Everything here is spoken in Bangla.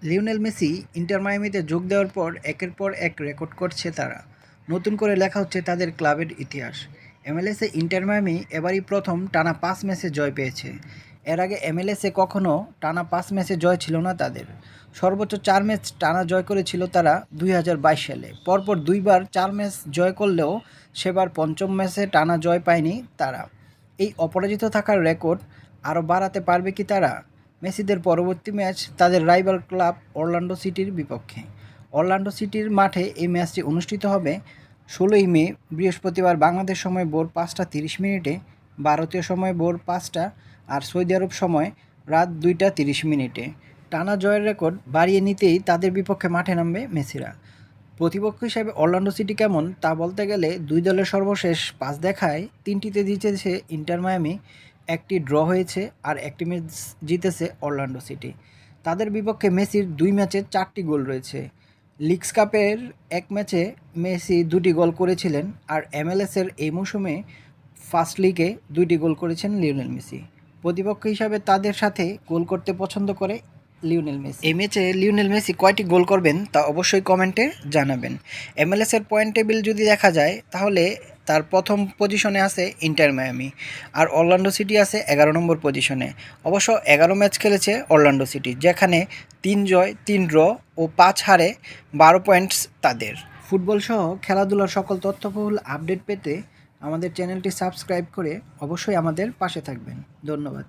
লিওনেল মেসি ইন্টার মায়ামিতে যোগ দেওয়ার পর এক রেকর্ড করছে তারা। নতুন করে লেখা হচ্ছে তাদের ক্লাবের ইতিহাস। এমএলএসে ইন্টার মায়ামি এবারই প্রথম টানা ৫ ম্যাচে জয় পেয়েছে। এর আগে এমএলএসে কখনও টানা ৫ ম্যাচে জয় ছিল না তাদের। সর্বোচ্চ ৪ ম্যাচ টানা জয় করেছিল তারা ২০২২ সালে। পরপর দুইবার ৪ ম্যাচ জয় করলেও সেবার পঞ্চম ম্যাচে টানা জয় পায়নি তারা। এই অপরাজিত থাকার রেকর্ড আরও বাড়াতে পারবে কি তারা? মেসিদের পরবর্তী ম্যাচ তাদের রাইভাল ক্লাব অরল্যান্ডো সিটির বিপক্ষে। অরল্যান্ডো সিটির মাঠে এই ম্যাচটি অনুষ্ঠিত হবে ১৬ই মে বৃহস্পতিবার বাংলাদেশ সময় ভোর ৫টা ৩০ মিনিটে, ভারতীয় সময় ভোর ৫টা, আর সৌদি আরব সময় রাত ২টা ৩০ মিনিটে। টানা জয়ের রেকর্ড বাড়িয়ে নিতেই তাদের বিপক্ষে মাঠে নামবে মেসিরা। প্রতিপক্ষ হিসেবে অরল্যান্ডো সিটি কেমন তা বলতে গেলে দুই দলের সর্বশেষ ৫ দেখায় ৩টিতে জিতেছে ইন্টার মায়ামি, একটি ড্র হয়েছে আর একটি ম্যাচ জিতেছে অরল্যান্ডো সিটি। তাদের বিপক্ষে মেসির ২ ম্যাচে ৪টি গোল রয়েছে। লিগস কাপের এক ম্যাচে মেসি ২টি গোল করেছিলেন, আর এমএলএসের এই মৌসুমে ফার্স্ট লিগে ২টি গোল করেছেন লিওনেল মেসি। প্রতিপক্ষ হিসাবে তাদের সাথে গোল করতে পছন্দ করে লিওনেল মেসি। এই ম্যাচে লিওনেল মেসি কয়টি গোল করবেন তা অবশ্যই কমেন্টে জানাবেন। এমএলএসের পয়েন্ট টেবিল যদি দেখা যায় তাহলে তার প্রথম পজিশনে আছে ইন্টার মায়ামি, আর অরল্যান্ডো সিটি আছে ১১ নম্বর পজিশনে। অবশ্য ১১ ম্যাচ খেলেছে অরল্যান্ডো সিটি, যেখানে ৩ জয় ৩ ড্র ও ৫ হারে ১২ পয়েন্টস তাদের। ফুটবল সহ খেলাধুলার সকল তথ্যবহুল আপডেট পেতে আমাদের চ্যানেলটি সাবস্ক্রাইব করে অবশ্যই আমাদের পাশে থাকবেন। ধন্যবাদ।